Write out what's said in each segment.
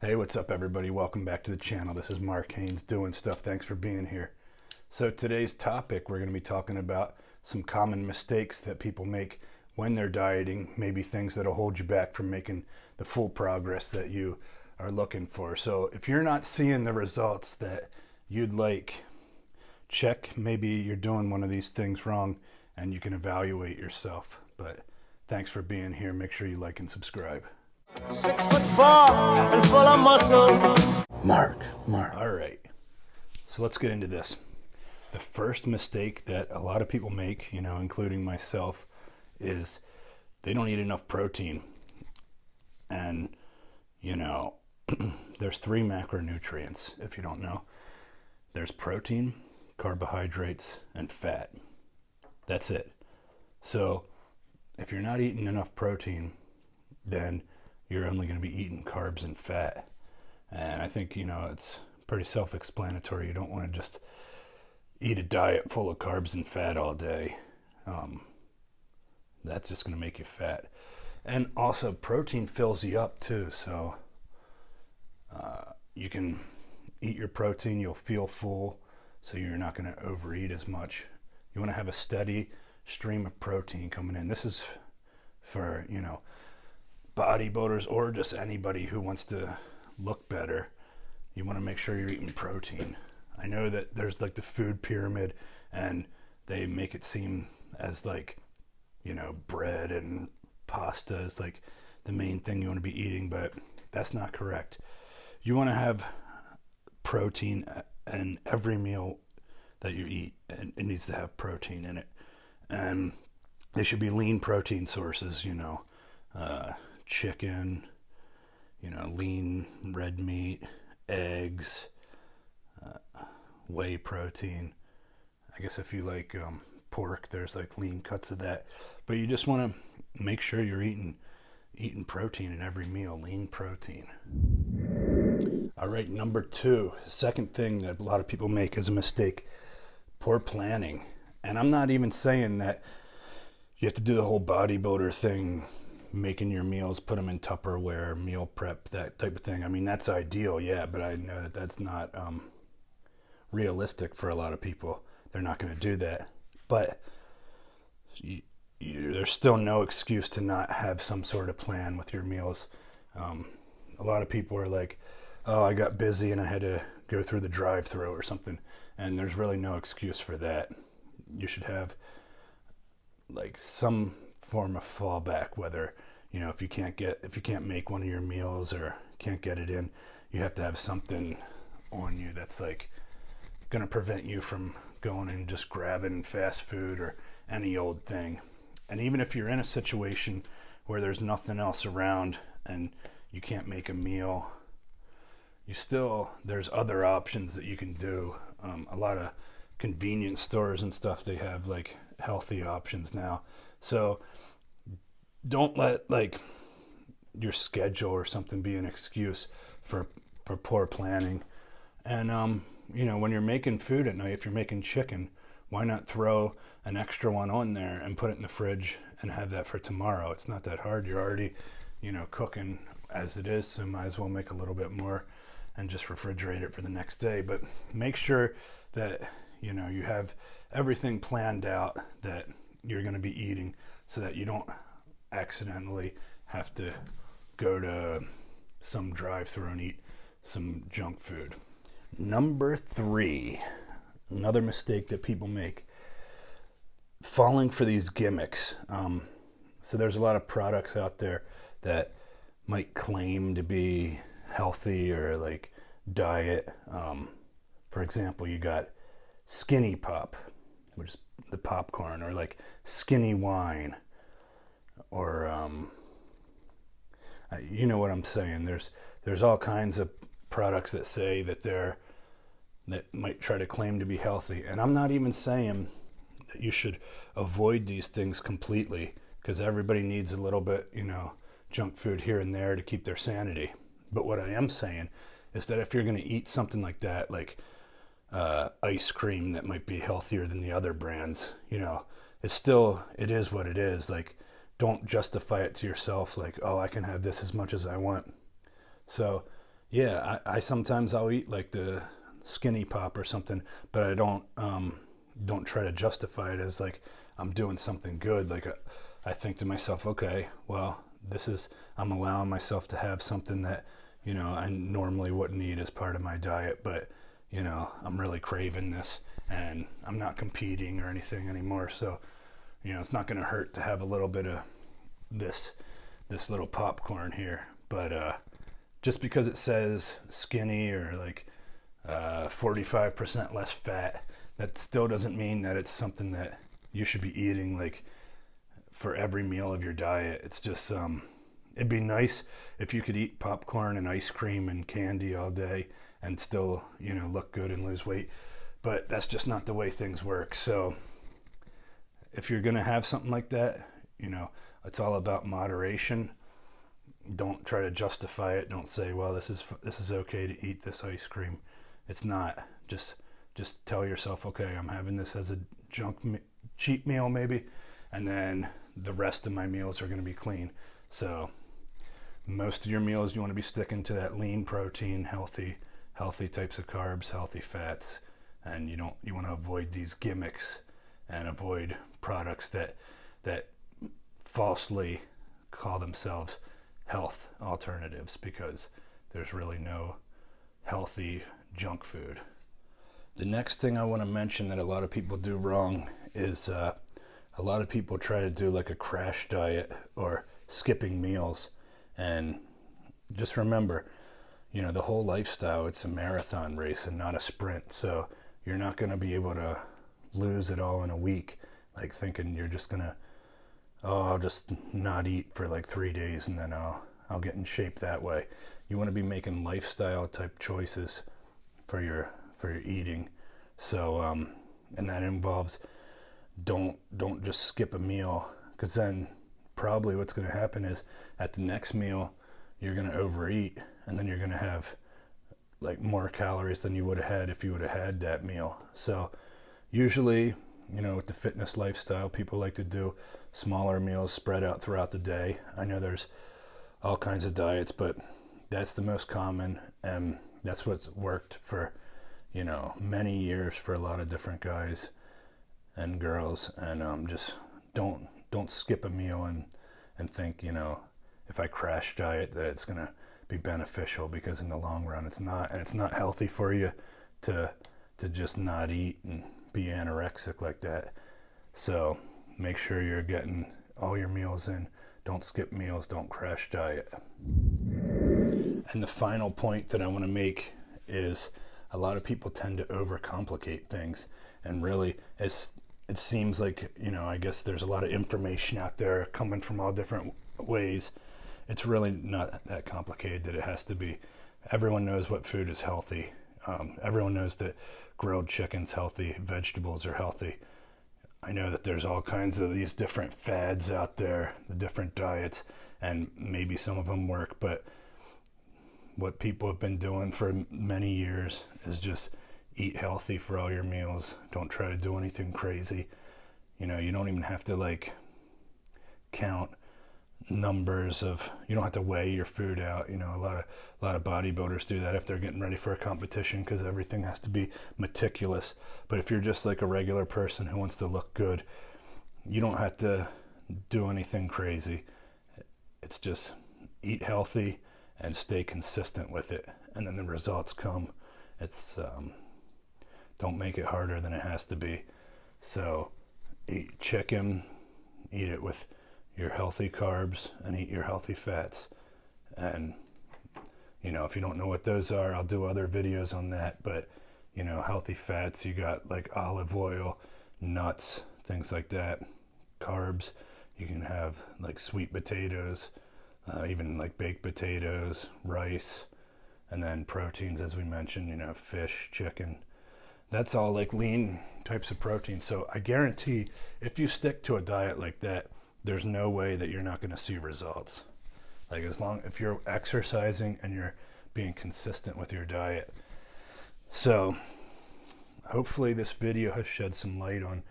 Hey, what's up everybody? Welcome back to the channel. This is Mark Haynes doing stuff. Thanks for being here. So today's topic, we're going to be talking about some common mistakes that people make when they're dieting, maybe things that'll hold you back from making the full progress that you are looking for. So if you're not seeing the results that you'd like, check maybe you're doing one of these things wrong and you can evaluate yourself. But thanks for being here. Make sure you like and subscribe. 6'4" and full of muscle. Mark. All right. So let's get into this. The first mistake that a lot of people make, including myself, is they don't eat enough protein. And, there's 3 macronutrients, if you don't know. There's protein, carbohydrates, and fat. That's it. So if you're not eating enough protein, then you're only going to be eating carbs and fat. And I think, it's pretty self-explanatory. You don't want to just eat a diet full of carbs and fat all day. That's just going to make you fat. And also, protein fills you up too. So you can eat your protein, you'll feel full, so you're not going to overeat as much. You want to have a steady stream of protein coming in. This is for, bodybuilders or just anybody who wants to look better. You want to make sure you're eating protein. I know that there's like the food pyramid and they make it seem as like, bread and pasta is like the main thing you want to be eating, but that's not correct. You want to have protein in every meal that you eat, and it needs to have protein in it. And they should be lean protein sources, chicken, lean red meat, eggs, whey protein. I guess if you like pork, there's like lean cuts of that. But you just want to make sure you're eating protein in every meal, lean protein. All right, number 2, second thing that a lot of people make is a mistake, poor planning. And I'm not even saying that you have to do the whole bodybuilder thing, making your meals, put them in Tupperware, meal prep, that type of thing. I mean, that's ideal, yeah, but I know that that's not realistic for a lot of people. They're not going to do that. But there's still no excuse to not have some sort of plan with your meals. A lot of people are like, oh, I got busy and I had to go through the drive-thru or something. And there's really no excuse for that. You should have like some form of fallback, whether if you can't make one of your meals or can't get it in, you have to have something on you that's like going to prevent you from going and just grabbing fast food or any old thing. And even if you're in a situation where there's nothing else around and you can't make a meal, there's other options that you can do. A lot of convenience stores and stuff, they have like healthy options now. So don't let like your schedule or something be an excuse for poor planning. And when you're making food at night, if you're making chicken, why not throw an extra one on there and put it in the fridge and have that for tomorrow? It's not that hard. You're already cooking as it is, so might as well make a little bit more and just refrigerate it for the next day. But make sure that you have everything planned out that you're going to be eating, so that you don't accidentally have to go to some drive-thru and eat some junk food. Number 3, another mistake that people make, falling for these gimmicks. So there's a lot of products out there that might claim to be healthy or like diet. For example, you got Skinny Pop, which is the popcorn, or like Skinny Wine, or you know what I'm saying. There's all kinds of products that say that might try to claim to be healthy, and I'm not even saying that you should avoid these things completely, because everybody needs a little bit, junk food here and there to keep their sanity. But what I am saying is that if you're going to eat something like that, like ice cream that might be healthier than the other brands, it is what it is. Like, don't justify it to yourself like, oh, I can have this as much as I want. So Yeah, I sometimes I'll eat like the skinny pop or something, but I don't try to justify it as like I'm doing something good. Like I think to myself, okay, well, this is I'm allowing myself to have something that, I normally wouldn't eat as part of my diet, but I'm really craving this and I'm not competing or anything anymore. So, it's not going to hurt to have a little bit of this little popcorn here, but just because it says skinny or like 45% less fat, that still doesn't mean that it's something that you should be eating like for every meal of your diet. It's just it'd be nice if you could eat popcorn and ice cream and candy all day and still look good and lose weight, but that's just not the way things work. So if you're gonna have something like that, it's all about moderation. Don't try to justify it. Don't say, well, this is okay to eat this ice cream. It's not. Just tell yourself, okay, I'm having this as a cheat meal maybe, and then the rest of my meals are going to be clean. So most of your meals you want to be sticking to that lean protein, healthy types of carbs, healthy fats, and you want to avoid these gimmicks and avoid products that falsely call themselves health alternatives, because there's really no healthy junk food. The next thing I want to mention that a lot of people do wrong is a lot of people try to do like a crash diet or skipping meals. And just remember, the whole lifestyle, it's a marathon race and not a sprint. So you're not going to be able to lose it all in a week, like thinking you're just going to, oh, I'll just not eat for like 3 days and then I'll get in shape that way. You want to be making lifestyle type choices for your eating. So and that involves don't just skip a meal, because then probably what's going to happen is at the next meal you're going to overeat, and then you're going to have like more calories than you would have had if you would have had that meal. So usually, with the fitness lifestyle, people like to do smaller meals spread out throughout the day. I know there's all kinds of diets, but that's the most common, and that's what's worked for many years for a lot of different guys and girls. And just don't skip a meal and think if I crash diet that it's gonna be beneficial, because in the long run it's not, and it's not healthy for you to just not eat and be anorexic like that. So make sure you're getting all your meals in. Don't skip meals, don't crash diet. And the final point that I want to make is a lot of people tend to overcomplicate things, and really it seems like, I guess there's a lot of information out there coming from all different ways. It's really not that complicated that it has to be. Everyone knows what food is healthy. Everyone knows that grilled chicken's healthy, vegetables are healthy. I know that there's all kinds of these different fads out there, the different diets, and maybe some of them work, but what people have been doing for many years is just eat healthy for all your meals. Don't try to do anything crazy. You don't even have to like count numbers of, you don't have to weigh your food out. A lot of bodybuilders do that if they're getting ready for a competition, because everything has to be meticulous. But if you're just like a regular person who wants to look good, you don't have to do anything crazy. It's just eat healthy and stay consistent with it, and then the results come. It's don't make it harder than it has to be. So eat chicken, eat it with your healthy carbs, and eat your healthy fats. And if you don't know what those are, I'll do other videos on that. But healthy fats, you got like olive oil, nuts, things like that. Carbs, you can have like sweet potatoes, even like baked potatoes, rice. And then proteins, as we mentioned, fish, chicken. That's all like lean types of protein. So I guarantee if you stick to a diet like that, there's no way that you're not going to see results. Like if you're exercising and you're being consistent with your diet. So hopefully this video has shed some light on,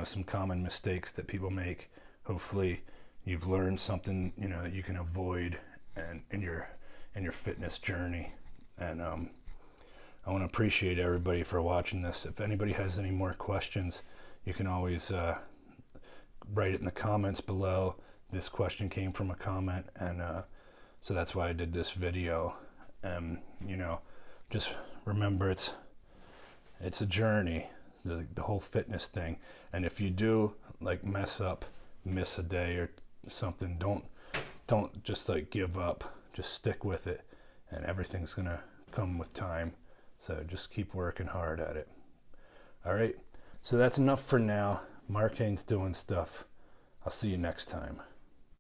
some common mistakes that people make. Hopefully you've learned something, that you can avoid and in your fitness journey. And I want to appreciate everybody for watching this. If anybody has any more questions, you can always write it in the comments below. This question came from a comment, and so that's why I did this video. You know, just remember it's a journey, the whole fitness thing. And if you do like miss a day or something, don't just like give up. Just stick with it, and everything's gonna come with time. So just keep working hard at it. All right, so that's enough for now. Mark Hain's doing stuff. I'll see you next time.